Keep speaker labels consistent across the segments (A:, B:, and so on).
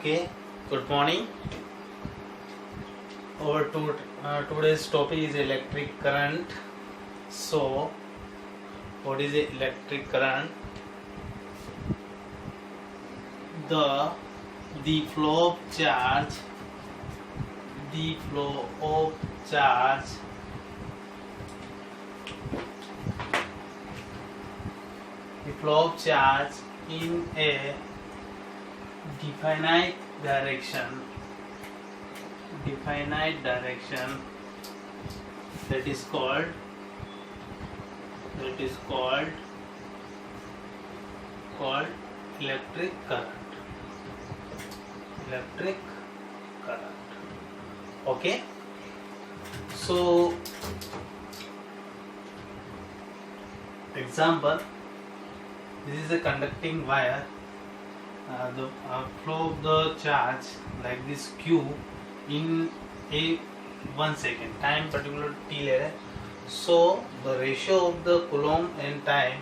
A: Okay, good morning. Today's topic is electric current. So, what is electric current? The flow of charge, the flow of charge the flow of charge in a definite direction that is called electric current. Okay, so example, this is a conducting wire. The flow of the charge like this q in a 1 second time particular t ले रहे हैं. So the ratio of the coulomb and time,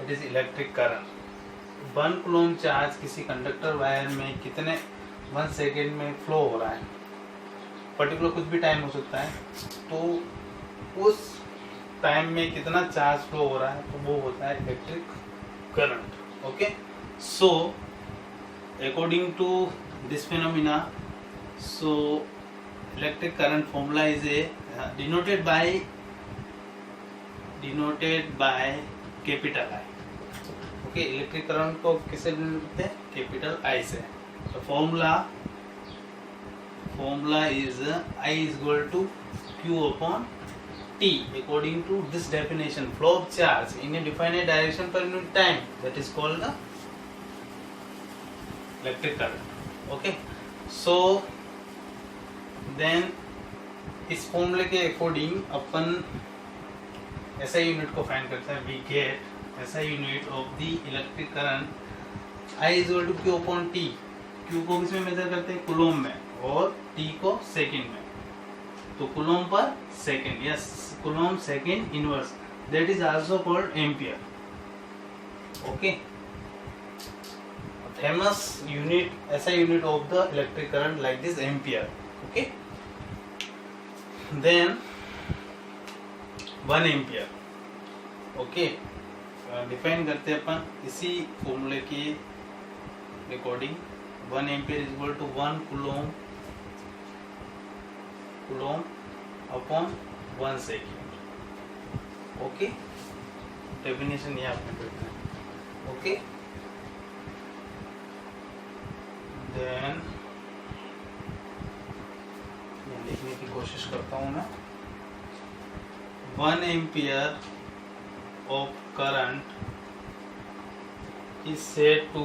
A: it is electric current. 1 coulomb charge किसी conductor wire में कितने 1 second में flow हो रहा है, पर्टिकुलर कुछ भी टाइम हो सकता है, तो उस टाइम में कितना चार्ज फ्लो हो रहा है, तो वो होता है electric current. Okay, so according to this phenomena, so electric current formula is denoted by capital I. Okay, electric current को किससे लिखते हैं? कैपिटल आई से. तो formula is I is equal to Q upon T according to this definition. Flow of charge in a definite direction per unit time, that is called the electric current. Okay, so then इस फॉर्मूले के according अपन SI unit को find करते हैं. We get SI unit of the electric current I is equal to Q upon T. Q को किसमें major करते हैं? कूलोम में, और T को सेकंड में. तो coulomb per second, yes, coulomb second inverse, that is also called ampere. Okay, famous unit SI unit of the electric current like this ampere. Okay, then 1 ampere. Okay, define करते हैं अपन इसी फॉर्मूले की according. 1 ampere is equal to 1 coulomb upon 1 second. Okay, definition ये आपने करना है. ओके, देन लिखने की कोशिश करता हूँ मैं. 1 ampere of current is said to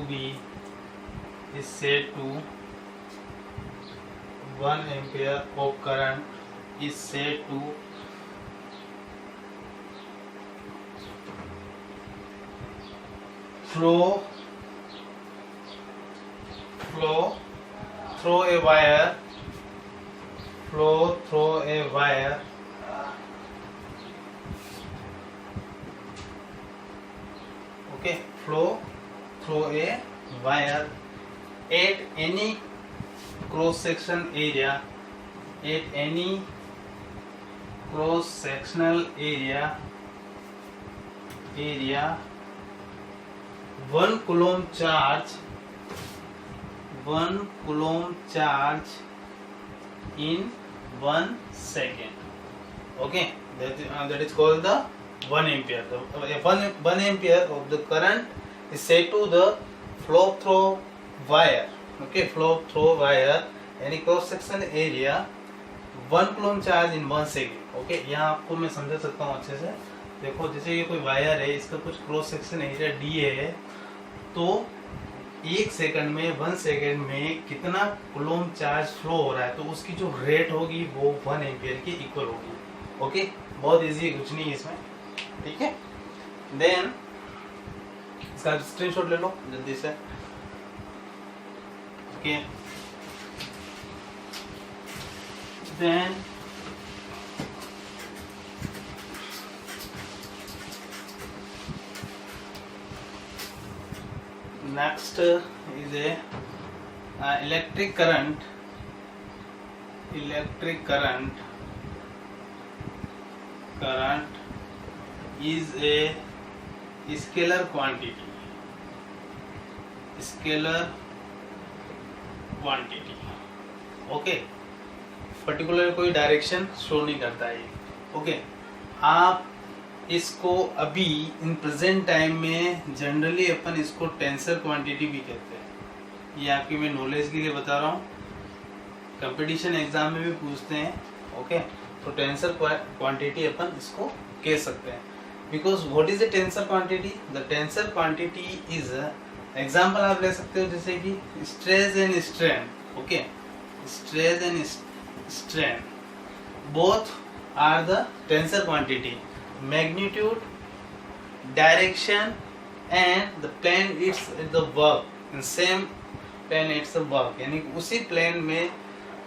A: 1 ampere of current is said to flow through a wire okay, flow through a wire at any cross sectional area 1 coulomb charge in 1 second. Okay, that is called the 1 ampere. The 1 ampere of the current is said to the flow through wire. Okay, flow through wire any cross section area 1 coulomb charge in 1 second. Okay, यहाँ आपको मैं समझा सकता हूँ अच्छे से. देखो, जैसे ये कोई वायर है, इसका कुछ क्रॉस सेक्शन एरिया DA है, तो 1 सेकंड में 1 सेकंड में कितना कूलोम चार्ज फ्लो हो रहा है, तो उसकी जो रेट होगी वो 1 एम्पियर के इक्वल होगी. ओके, बहुत इजी, कुछ नहीं इसमें. ठीक है, देन इसका स्क्रीनशॉट ले लो जल्दी से. Okay, then next is a electric current is a scalar quantity. Okay, particular कोई डायरेक्शन शो नहीं करता है। ओके, आप इसको अभी इन प्रेजेंट टाइम में जनरली अपन इसको टेंसर क्वांटिटी भी कहते हैं। ये आपकी मैं नॉलेज के लिए बता रहा हूँ, कंपटीशन एग्जाम में भी पूछते हैं। ओके, तो टेंसर क्वांटिटी अपन इसको कह सकते हैं। Because what is the tensor quantity? The tensor quantity is, example आप ले सकते हो जैसे कि stress and strain. Okay, stress and strain both are the tensor quantity. Magnitude, direction and the plane it's the work in same plane it's work, यानी उसी plane में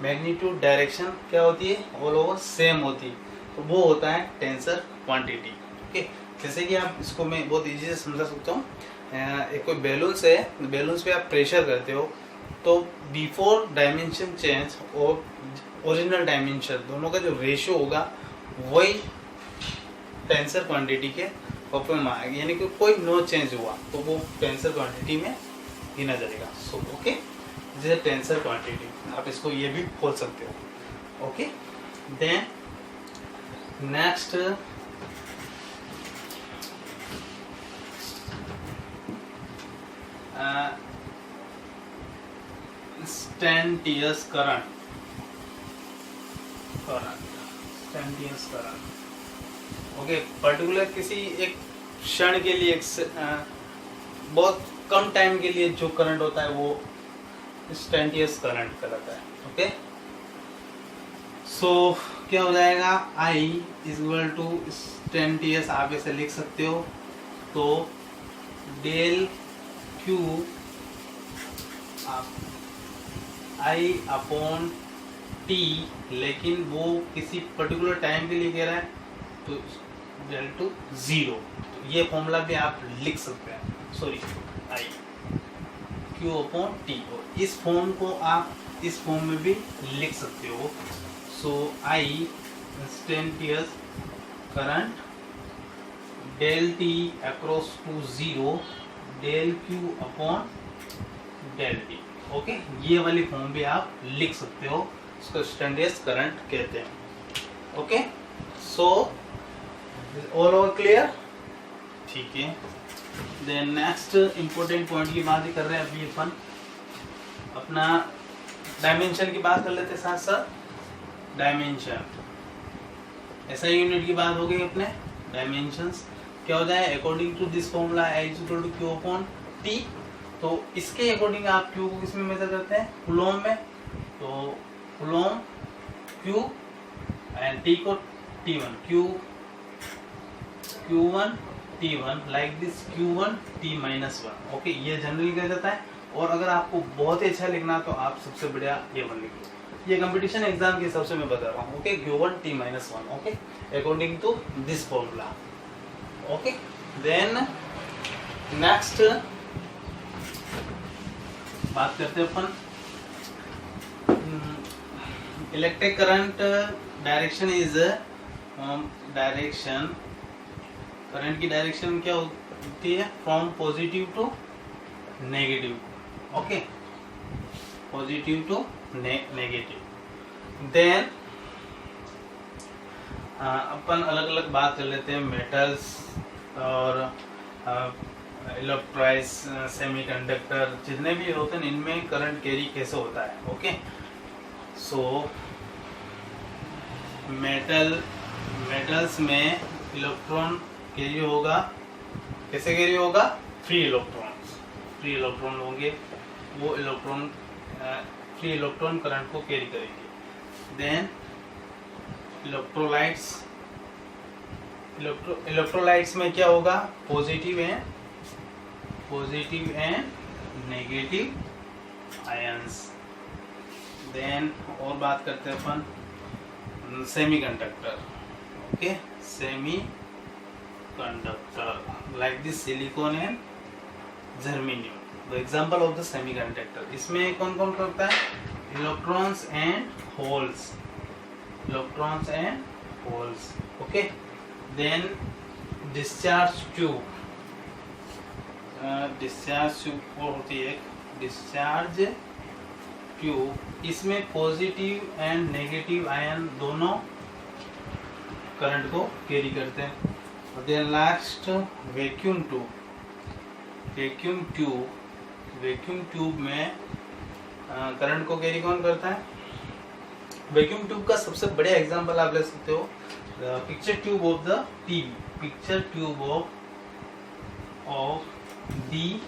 A: magnitude direction क्या होती है, ऑल ओवर सेम होती है, तो वो होता है टेंसर क्वांटिटी। ओके, जैसे कि आप इसको मैं बहुत इजी से समझा सकता हूँ। एक कोई बैलून्स है, बैलून्स पे आप प्रेशर करते हो तो बिफोर डायमेंशन चेंज और ओरिजिनल डायमेंशन दोनों का जो रेशियो होगा वही टेंसर क्वांटिटी के फॉर्म में आएगा, यानी कि कोई नो चेंज हुआ तो वो टेंसर क्वांटिटी में गिना जाएगा। So okay, this is tensor quantity, आप इसको ये भी बोल सकते हो। Okay, then next instantaneous current. Okay, particular किसी एक क्षण के लिए बहुत कम टाइम के लिए जो करंट होता है वो इंस्टेंटेनियस करंट कहलाता है। ओके, सो क्या हो जाएगा, I is equal to instantaneous, आप ऐसे लिख सकते हो, तो del Q I upon T, लेकिन वो किसी पर्टिकुलर टाइम के लिए कह रहा है तो डेल टू 0, तो ये फॉर्मूला भी आप लिख सकते हैं। Sorry, I Q upon T, और इस फॉर्म को आप इस फॉर्म में भी लिख सकते हो। So I instantaneous current del T across to 0 del Q upon del T। Okay, ये वाली फॉर्म भी आप लिख सकते हो, इसको इंस्टेंटेनियस करंट कहते हैं। Okay, so all over clear? ठीक है, देन नेक्स्ट इंपॉर्टेंट पॉइंट की बात ही कर रहे हैं अभी अपन, अपना डायमेंशन की बात कर लेते हैं साथ साथ। डायमेंशन ऐसा यूनिट की बात हो गई अपने। डायमेंशंस क्या होता है, according to this formula I is equal to Q upon T, तो इसके अकॉर्डिंग आप Q को किसमें मेजर करते हैं, कूलॉम में, तो कूलॉम Q एंड T को T1, Q1 T1 like this Q1 T-1। Okay, ये जनरली कह जाता है, और अगर आपको बहुत ही अच्छा लिखना तो आप सबसे बढ़िया ये वन लिख लो, ये कंपटीशन एग्जाम के हिसाब से मैं बता रहा हूँ। Okay, Q1 T-1, okay, according to this formula. Okay, then next बात करते हैं अपन electric current direction is, direction current की डायरेक्शन क्या होती है, from positive to negative. Okay, positive to negative. Then अपन अलग अलग बात कर लेते हैं मेटल्स और इलेक्ट्रॉइड्स, सेमीकंडक्टर, जितने भी होते हैं इनमें करंट कैरी कैसे होता है। ओके, सो मेटल्स में इलेक्ट्रॉन कैरी होगा, कैसे कैरी होगा, फ्री इलेक्ट्रॉन होंगे, वो फ्री इलेक्ट्रॉन करंट को कैरी करेंगे। देन इलेक्ट्रोलाइट्स में क्या होगा, positive and negative ions. Then और बात करते हैं अपन semiconductor. Okay, semiconductor like this silicon and germanium. The example of the semiconductor, इसमें कौन कौन करता है, electrons and holes, electrons and holes, okay. Then discharge tube, discharge tube होती है डिस्चार्ज ट्यूब, इसमें पॉजिटिव एंड नेगेटिव आयन दोनों current को कैरी करते हैं। Then last vacuum tube, vacuum tube, vacuum tube में करंट को कैरी कौन करता है, वैक्यूम ट्यूब का सबसे बढ़िया एग्जांपल आप ले सकते हो picture tube of the TV, picture tube of the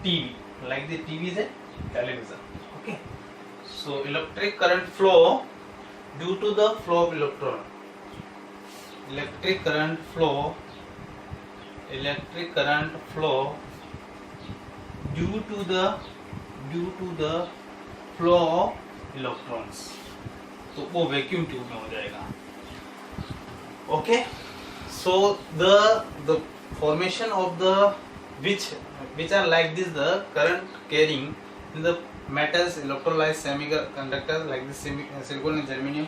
A: TV, like the TV is a television, okay. So electric current flow due to the flow of electron, electric current flow due to the flow of electrons, तो वो vacuum tube में हो जाएगा, okay. So the formation of the which are like this, the current carrying in the metals, electrolyte, semiconductors like this silicon and germanium,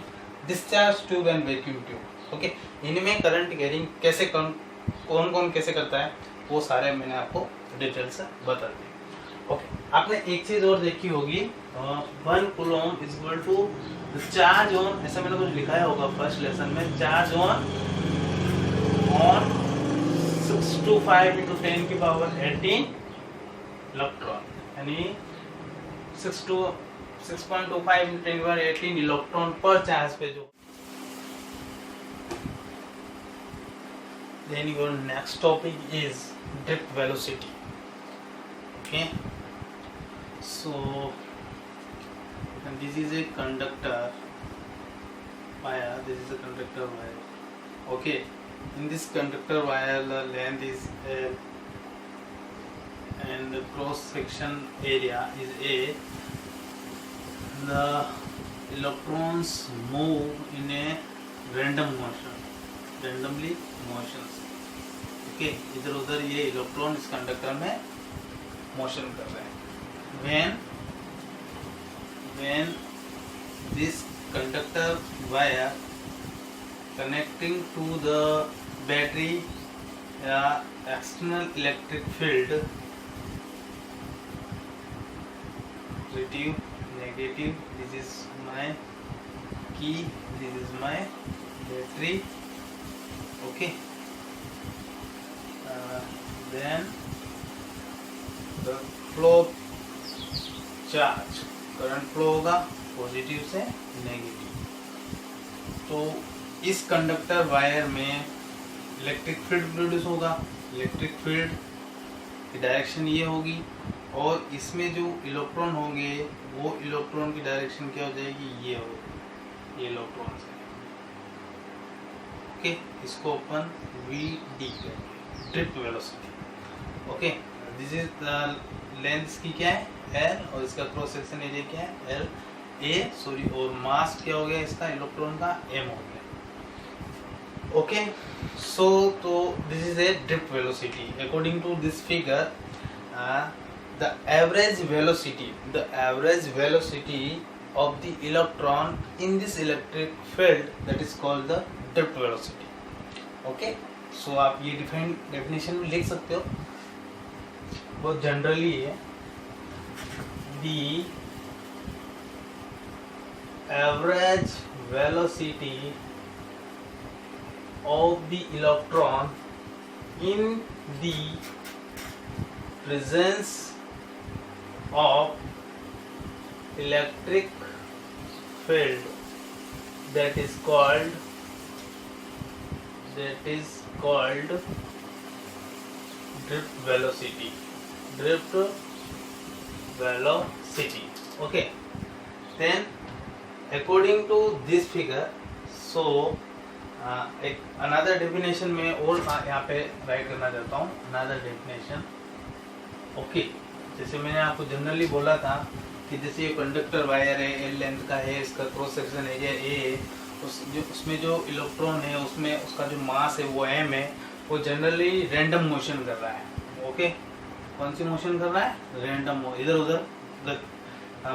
A: discharge tube and vacuum tube, okay. इनमें current carrying कैसे कौन कौन कैसे करता है वो सारे मैंने आपको डिटेल से बता दिए, ओके। आपने एक चीज और देखी होगी, 1 coulomb is equal to charge on, ऐसा मैंने कुछ लिखाया होगा फर्स्ट लेसन में, चार्ज ऑन 625 into 10 की पावर 18 इलेक्ट्रॉन, यानी 6.25 into 10 की पावर 18 इलेक्ट्रॉन पर चार्ज पे जो। Then your next topic is drift velocity, okay. So and this is a conductor wire, this is a conductor wire, okay. In this conductor wire the length is L and the cross section area is A. The electrons move in a random motion, randomly motions, okay. इधर उधर ये electron इस conductor में motion कर रहे हैं। when this conductor wire connecting to the battery external electric field, positive, negative, this is my key, this is my battery, okay. Then the flow charge, current flow होगा positive से negative, तो इस conductor wire में electric field produce होगा, electric field की direction ये होगी, और इसमें जो इलेक्ट्रॉन होंगे वो इलेक्ट्रॉन की डायरेक्शन क्या हो जाएगी, ये होगी, ये इलेक्ट्रॉन से, ओके। इसको अपन VD करेंगे, drift velocity, okay. This is the length की क्या है L, और इसका क्रॉस सेक्शन एरिया क्या है LA, और मास क्या हो गया इसका इलेक्ट्रॉन का M हो गया, ओके। सो तो this is a drift velocity. According to this figure the average velocity of the electron in this electric field, that is called the drift velocity, okay. So आप ये definition में लिख सकते हो, बहुत जनरली है, the average velocity of the electron in the presence of electric field, that is called drift velocity, okay. Then according to this figure, so एक another definition में और यहाँ पे राइट करना चाहता हूँ, another definition, ओके। जैसे मैंने आपको जनरली बोला था कि जैसे ये कंडक्टर वायर है, एल लेंथ का है, इसका क्रॉस सेक्शन एरिया ए है, उसमें जो इलेक्ट्रॉन है उसमें उसका जो मास है वो एम है, वो जनरली रैंडम मोशन कर रहा है, ओके। कौन सी मोशन कर रहा है? रैंडम, इधर उधर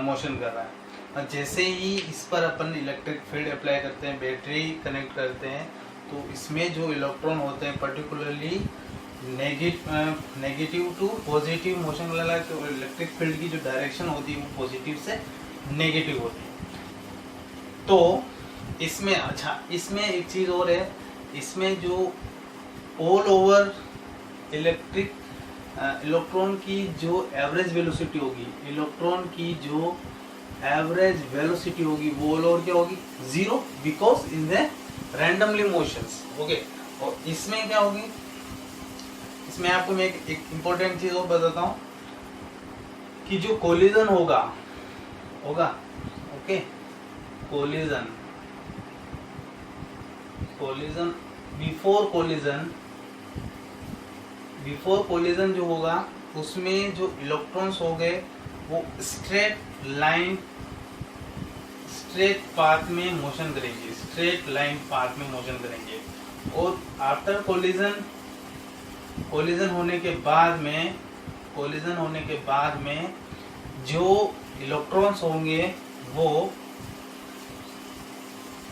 A: मोशन कर रहा है। और जैसे ही इस पर अपन इलेक्ट्रिक फील्ड अप्लाई करते हैं, बैटरी कनेक्ट करते हैं, तो इसमें जो इलेक्ट्रॉन होते हैं particularly negative to positive motion वाला, तो इलेक्ट्रिक फील्ड की जो डायरेक्शन होती है वो पॉजिटिव से नेगेटिव होती है। तो इसमें अच्छा, इसमें एक चीज़ और है, इसमें जो ऑल ओवर इलेक्ट्रिक इलेक्ट्रॉन की जो एवरेज वेलोसिटी होगी, इलेक्ट्रॉन की जो एवरेज वेलोसिटी होगी वो ऑल ओवर क्या होगी? Zero, because in the randomly motions. Okay, और इसमें क्या होगी? इसमें आपको मैं एक इम्पोर्टेंट चीज और बताता हूँ कि जो कोलिजन होगा ओके, कोलिजन बिफोर कोलिजन जो होगा उसमें जो इलेक्ट्रॉन्स हो गए वो स्ट्रेट पाथ में मोशन करेंगे, और आफ्टर कोलिजन होने के बाद में जो इलेक्ट्रॉन्स होंगे वो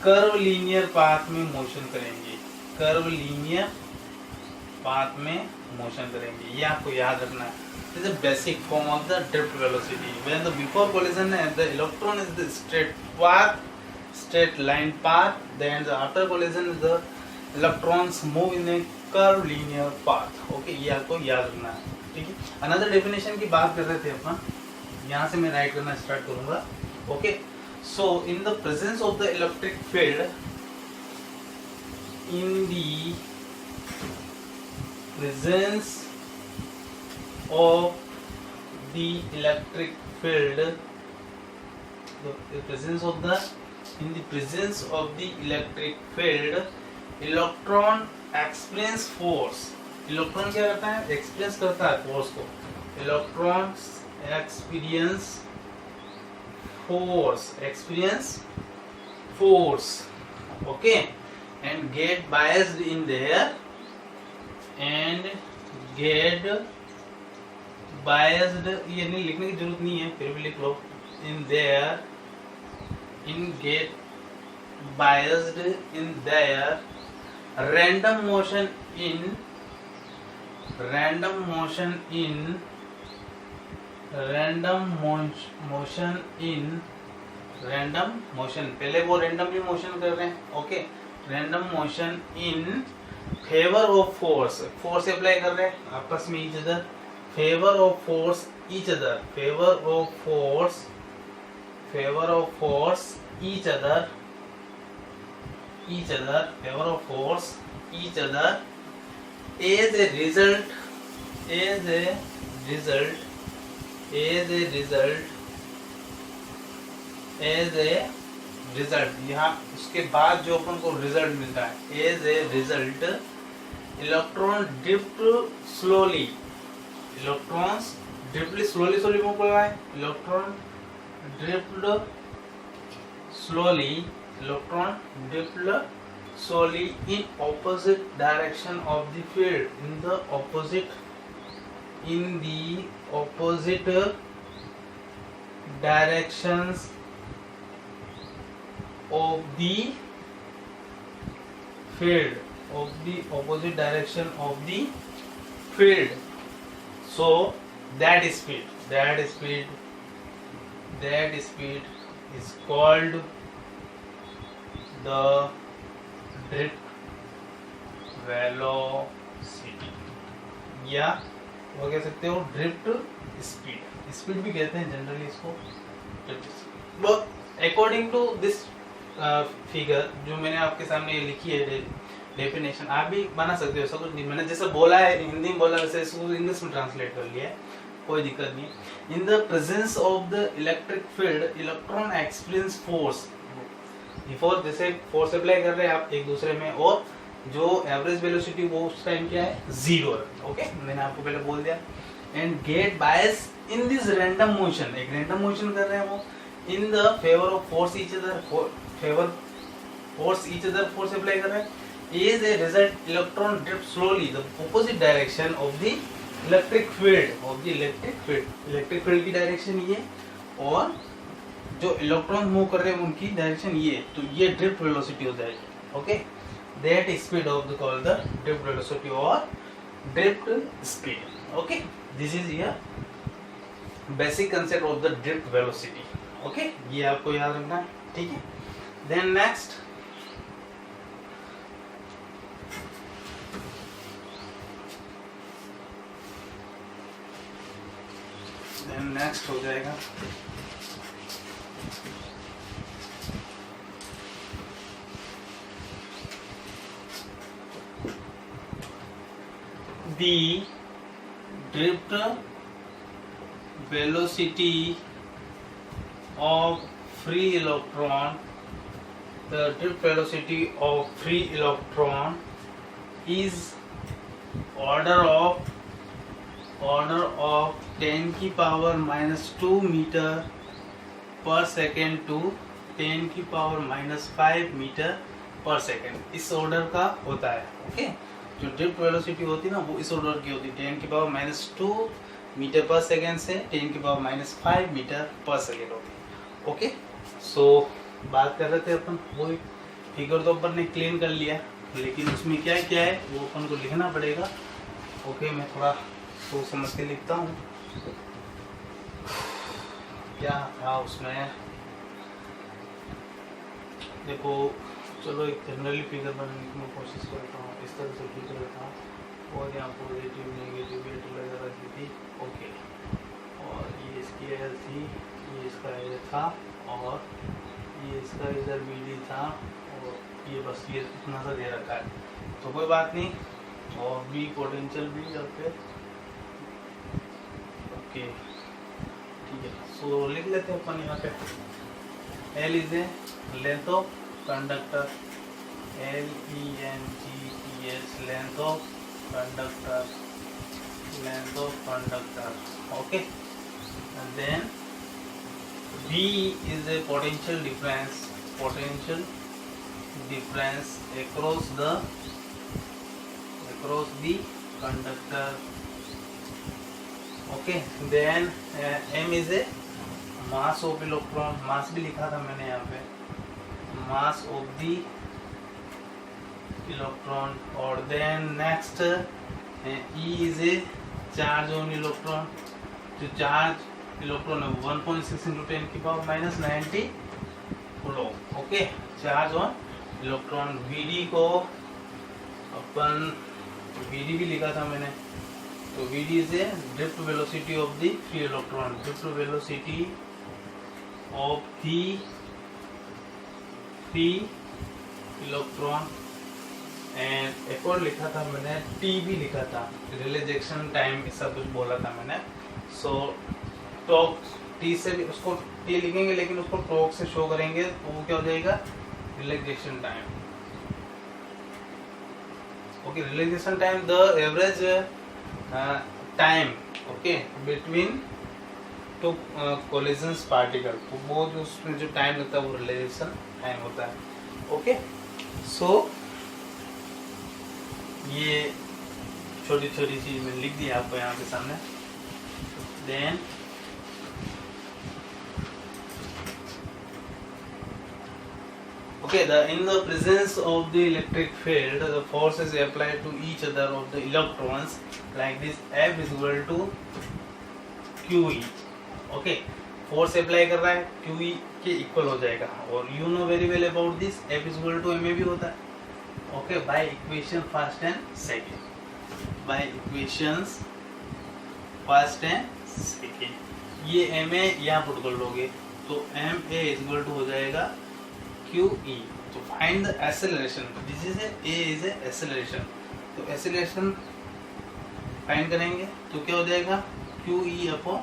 A: कर्व लीनियर पाथ में मोशन करेंगे। ये आपको याद रखना है। This is a basic form of the drift velocity. When the before collision the electron is the straight line path, then the after collision the electrons move in a curved linear path. Okay, ये आपको याद रखना है, ठीक है। Another definition की बात कर रहे थे अपन, यहाँ से मैं राइट करना स्टार्ट करूँगा। Okay, so in the presence of the electric field, presence of the electric field, in the presence of the electric field, electron experience force. Electron क्या करता है? एक्सपीरियंस करता है फोर्स को। Electrons experience force, okay, and get biased in there, ये नहीं लिखने की जरूरत नहीं है, फिर भी लिख लो, get biased in their random motion in पहले वो रैंडमली मोशन कर रहे हैं, okay, random motion in favour of force apply कर रहे हैं आपस में each other, favour of force each other as a result यहाँ उसके बाद जो अपन को रिजल्ट मिलता है, as a result electron drift slowly move कर रहा है, electron drift slowly in opposite direction of the field, in the opposite directions of the field, so that speed is called the drift velocity, या वो कह सकते हो drift speed भी कहते हैं जनरली इसको। अकॉर्डिंग टू दिस फिगर जो मैंने आपके सामने ये लिखी है डेफिनेशन, आप भी बना सकते हो, सब कुछ नहीं, मैंने जैसे बोला है हिंदी में बोला वैसे इसको इंग्लिश में ट्रांसलेट कर लिया है, कोई दिक्कत नहीं। In the presence of the electric field electron experience force, before जैसे फोर्स अप्लाई कर रहे हैं आप एक दूसरे में, और जो एवरेज वेलोसिटी वो उस टाइम क्या है? जीरो है, ओके, मैंने आपको पहले बोल दिया। And get bias in this random motion, एक रैंडम मोशन कर रहे हैं वो, in the favour of force each other, force apply कर रहे हैं, is a result electron drift slowly the opposite direction of the electric field of the electric field की direction ये, और जो इलेक्ट्रॉन मूव कर रहे हैं उनकी डायरेक्शन ये, तो ये ड्रिफ्ट वेलोसिटी हो जाएगी। Okay, that speed of the called the drift velocity और drift speed. Okay, this is your basic concept of the drift velocity. Okay, ये आपको याद रखना है, ठीक है। देन नेक्स्ट हो जाएगा the drift velocity of free electron. The drift velocity of free electron is order of 10 की पावर -2 मीटर पर सेकेंड टू 10 की पावर -5 मीटर पर सेकेंड, इस ऑर्डर का होता है। ओके, जो ड्रिफ्ट वेलोसिटी होती है ना, वो इस ऑर्डर की होती है, 10 की पावर -2 मीटर पर सेकेंड से 10 की पावर -5 मीटर पर सेकेंड होती है। ओके, सो बात कर रहे थे अपन, वो फिगर तो अपन ने क्लीन कर लिया, लेकिन उसमें क्या क्या है वो अपन को लिखना पड़ेगा। ओके, मैं थोड़ा सोच समझ के लिखता हूँ क्या था उसमें। देखो, चलो एक जनरली फिगर बनाने की मैं कोशिश करता हूँ, इस तरह से फिगर लेता हूँ, और यहाँ पॉजिटिव नेगेटिव वगैरह रखी थी। ओके, और ये इसकी एल थी, ये इसका एल था, और ये इसका इधर बी डी था, और ये बस ये इतना सा दे रखा है, तो कोई बात नहीं। और बी पोटेंशियल भी यहाँ पे। ओके, ठीक है, सो लिख लेते हैं अपन यहाँ पे। L is a length of conductor, LENGTH, length of conductor, okay. And then V is a potential difference across the conductor. Okay, then M is a mass of electron, mass भी लिखा था मैंने यहाँ पे, mass of the electron. और then next E is a charge on electron, जो charge electron है 1.6 × 10 की power -90 coulomb. Okay, charge on electron. VD को अपन VD भी लिखा था मैंने, तो VD is a drift velocity of the free electron, drift velocity of the free electron. And एक और लिखा था मैंने, T भी लिखा था, रिलीजेशन टाइम ऐसा कुछ बोला था मैंने। सो टॉक T से भी उसको T लिखेंगे, लेकिन उसको टॉक से शो करेंगे तो वो क्या हो जाएगा, relaxation time. Okay, relaxation time the average time, okay, between two collisions particle, तो वो जो उसमें जो टाइम लगता है वो रिलैक्सेशन टाइम होता है। ओके, सो ये छोटी छोटी चीज मैंने लिख दी आपको यहाँ के सामने। Then okay, in the presence of the electric field, the forces applied to each other of the electrons like this, F is equal to QE. Okay, force apply कर रहा है, QE के इक्वल हो जाएगा, और you know very well about this, F is equal to MA भी होता है। Okay, by equation first and second, by equations first and second, ये MA यहाँ पुट कर लोगे तो MA is equal to हो जाएगा QE। तो find the acceleration, this is A is a acceleration, तो एक्सेलरेशन फाइंड करेंगे तो क्या हो जाएगा, QE upon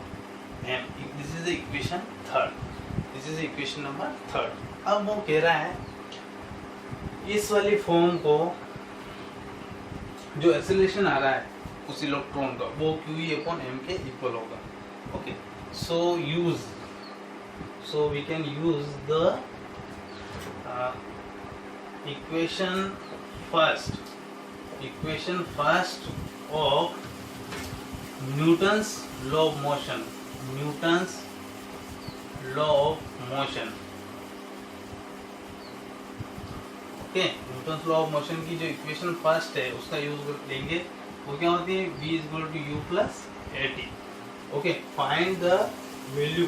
A: M। This is equation third, this is equation number third. अब वो कह रहा है इस वाली फॉर्म को, जो एक्सेलरेशन आ रहा है उस इलेक्ट्रॉन का, वो QE अपॉन M के इक्वल होगा। Okay, so we can use the equation first of Newton's law of motion, Newton's law of motion. Okay, Newton's law of motion की जो इक्वेशन फर्स्ट है उसका यूज लेंगे, वो क्या होती है, v is equal to u plus at। Okay, find the value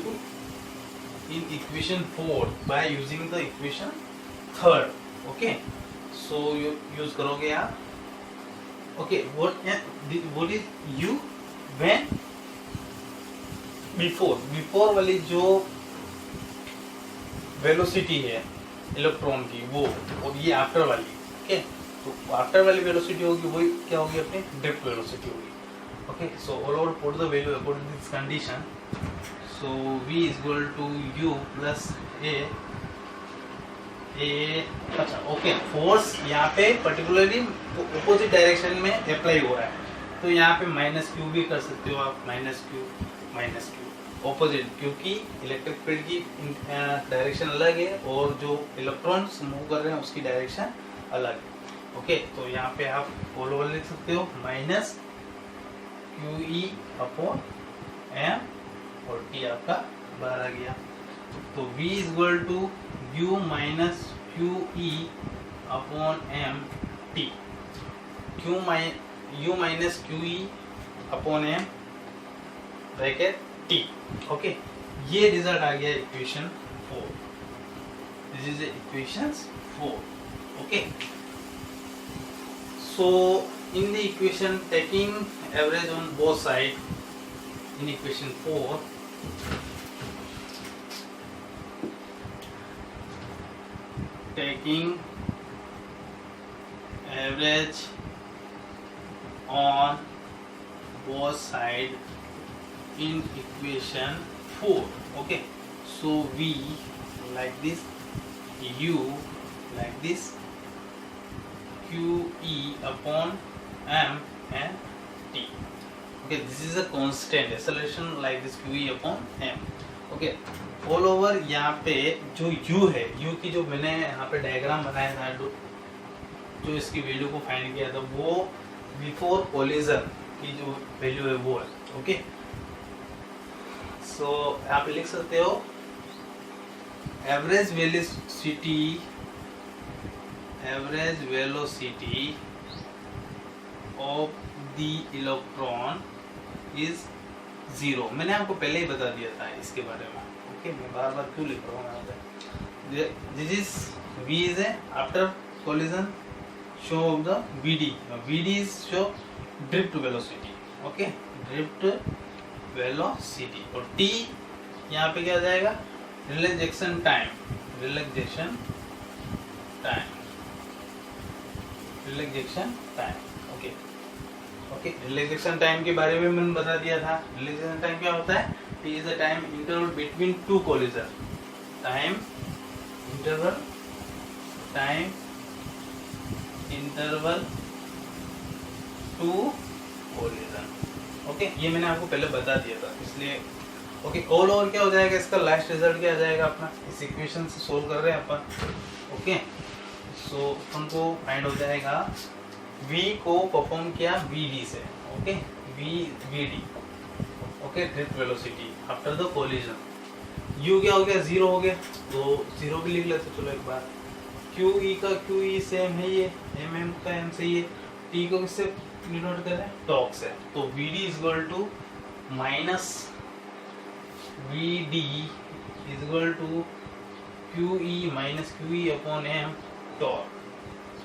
A: in equation 4 by using the equation 3rd। okay, so you use करोगे आप। okay, what is u when before वाली जो वेलोसिटी है इलेक्ट्रॉन की वो, और ये आफ्टर वाली। ओके, तो आफ्टर वाली वेलोसिटी होगी वही क्या होगी, अपनी ड्रिफ्ट वेलोसिटी होगी। Okay, so all over put the value according to this condition. So v is equal to u plus a। अच्छा, ओके, फोर्स यहाँ पे पर्टिकुलरली अपोजिट डायरेक्शन में अप्लाई हो रहा है, तो यहाँ पे माइनस क्यू भी कर सकते हो आप, माइनस क्यू ऑपोजिट, क्योंकि इलेक्ट्रिक फील्ड की डायरेक्शन अलग है और जो इलेक्ट्रॉन्स मूव कर रहे हैं उसकी डायरेक्शन अलग है। ओके, तो यहाँ पे आप ऑल ओवर लिख सकते हो minus Q E upon M, और टी आपका बाहर आ गया। तो v is equal to u minus Q E upon M T, u minus Q E upon M bracket T. Okay, ये रिजल्ट आ गया equation 4। This is equation 4। Okay, so in the equation taking average on both side, in equation 4 taking average on both side in equation 4। okay, so v like this, u like this, q e upon m and t। okay, this is a constant acceleration like this q e upon m। okay, all over यहाँ पे जो u है, u की जो मैंने यहाँ पे diagram बनाया था, जो इसकी वैल्यू को फाइंड किया था, वो बिफोर कोलिजन की जो वैल्यू है वो है। ओके, सो आप लिख सकते हो average velocity of the electron is 0। मैंने आपको पहले ही बता दिया था इसके बारे में। ओके, मैं बार बार क्यों लिख रहा हूँ। This is v is after collision show off the vd is show drift velocity. Okay, drift velocity, और t यहाँ पे क्या आ जाएगा, relaxation time. Okay, relaxation time के बारे में मैंने बता दिया था। रिलैक्सेशन टाइम क्या होता है, t is the time interval between two collision, time interval two collision. Okay, ये मैंने आपको पहले बता दिया था, इसलिए ओके, ऑल ओवर क्या हो जाएगा, इसका लास्ट रिजल्ट क्या आ जाएगा अपना, इस इक्वेशन से सोल्व कर रहे हैं अपन। ओके, सो अपन को फाइंड हो जाएगा v को परफॉर्म किया vd से। Okay, vd, okay, drift velocity after the collision. u क्या हो गया, 0 हो गया, तो 0 भी लिख लेते चलो एक बार। क्यू ई का क्यू ई सेम है, ये एम एम का एम से, ये टी को किससे डिनोट कर रहे हैं, टॉक से। तो vd is equal to minus vd is equal to Q E minus Q E upon M torque.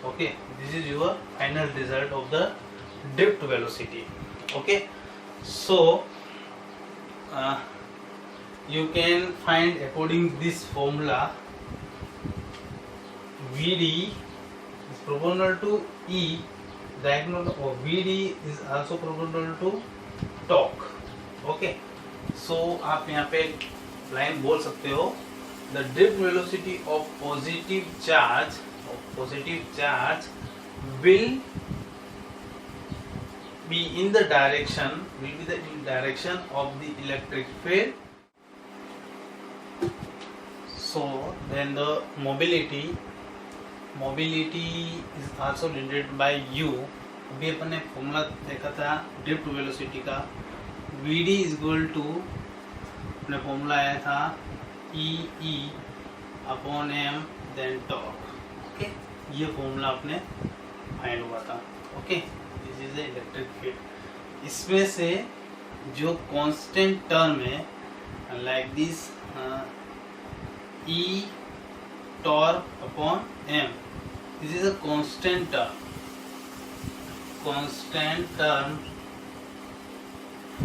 A: Okay, this is your final result of the drift velocity। okay, so you can find according this formula vd is proportional to e, diagonal of vd is also proportional to torque। okay, so आप यहाँ पे line बोल सकते हो, the drift velocity of positive charge will be in the direction of the electric field। so then the mobility is also denoted by u। अभी अपन ने formula देखा था ड्रिफ्ट वेलोसिटी का, V D is equal to अपने formula आया था E upon M then torque. Okay, ये formula अपने फाइंड हुआ था। Okay, this is electric field. इसमें से जो कांस्टेंट टर्म है like this E torque upon M, this is a constant term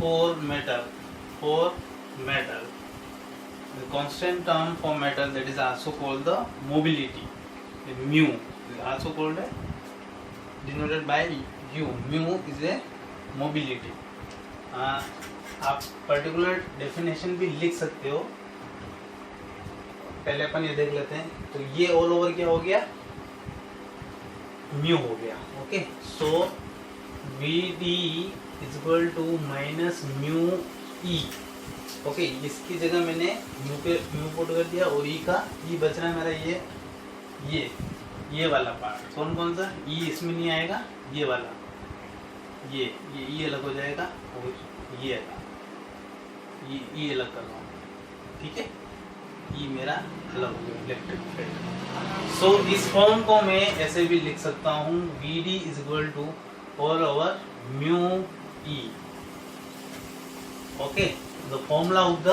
A: for metal. The constant term for metal, that is also called the mobility. The mu is also called denoted by u. Mu is a mobility. आप particular definition भी लिख सकते हो, पहले अपन ये देख लेते हैं। तो ये ऑल ओवर क्या हो गया, म्यू हो गया। Okay, so V D is equal to minus mu E. Okay, इसकी जगह मैंने म्यू पुट कर दिया और ई का ई बच रहा है मेरा ये वाला पार्ट। कौन सा ई इसमें नहीं आएगा, ये वाला, ये ई अलग हो जाएगा और ये अलग कर रहा हूँ। ठीक है, ये मेरा अलग हो गया इलेक्ट्रिक फील्ड। सो इस फॉर्म को मैं ऐसे भी लिख सकता हूँ, V D is equal to all over mu E. Okay, the formula of the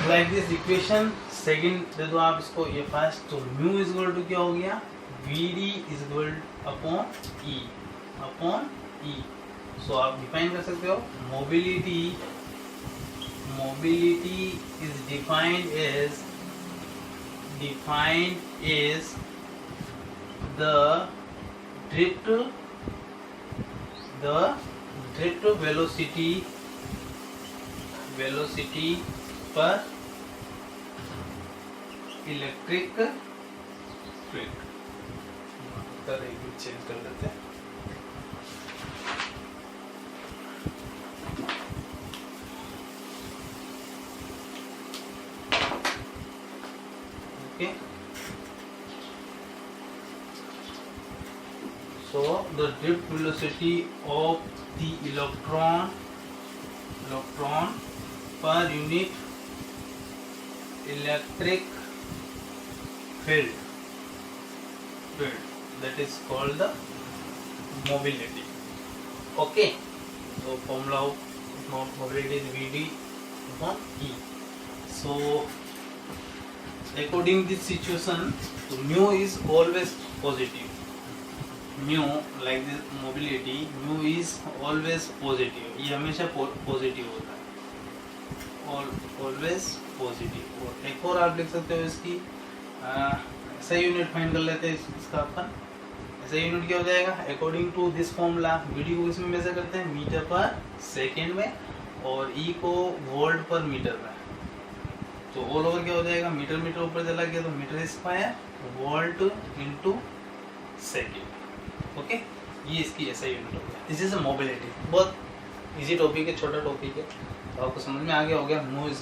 A: like this equation second दे दो आप इसको, ये फर्स्ट। तो म्यू इज इक्वल टू क्या हो गया, V D is equal upon E. So आप डिफाइन कर सकते हो, mobility is defined as the drift velocity per electric field। Change कर लेते हैं। Okay, so the drift velocity of the electron per unit electric field, that is called the mobility. Okay, so formula of mobility is Vd upon E. So according this situation, so mu is always positive. Mu like this mobility, mu is always positive. ये हमेशा positive होता है, always positive. और एक और आप लिख सकते हो इसकी ऐसा यूनिट फाइंड कर लेते हैं इसका अपन। ऐसा यूनिट क्या हो जाएगा, according to this formula, VD को इसमें मेजर करते हैं मीटर पर सेकेंड में और ई को वोल्ट पर मीटर में। तो ऑल ओवर क्या हो जाएगा, मीटर ऊपर चला गया तो metre square volt into second. Okay, ये इसकी ऐसा यूनिट हो गया। This is a mobility. बहुत इजी टॉपिक है, छोटा टॉपिक है, तो आपको समझ में आ गया हो गया। Mu is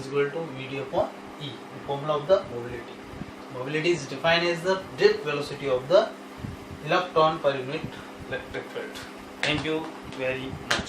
A: equal to V D upon E, formula of the mobility. Mobility is defined as the drift velocity of the electron per unit electric field. Thank you very much.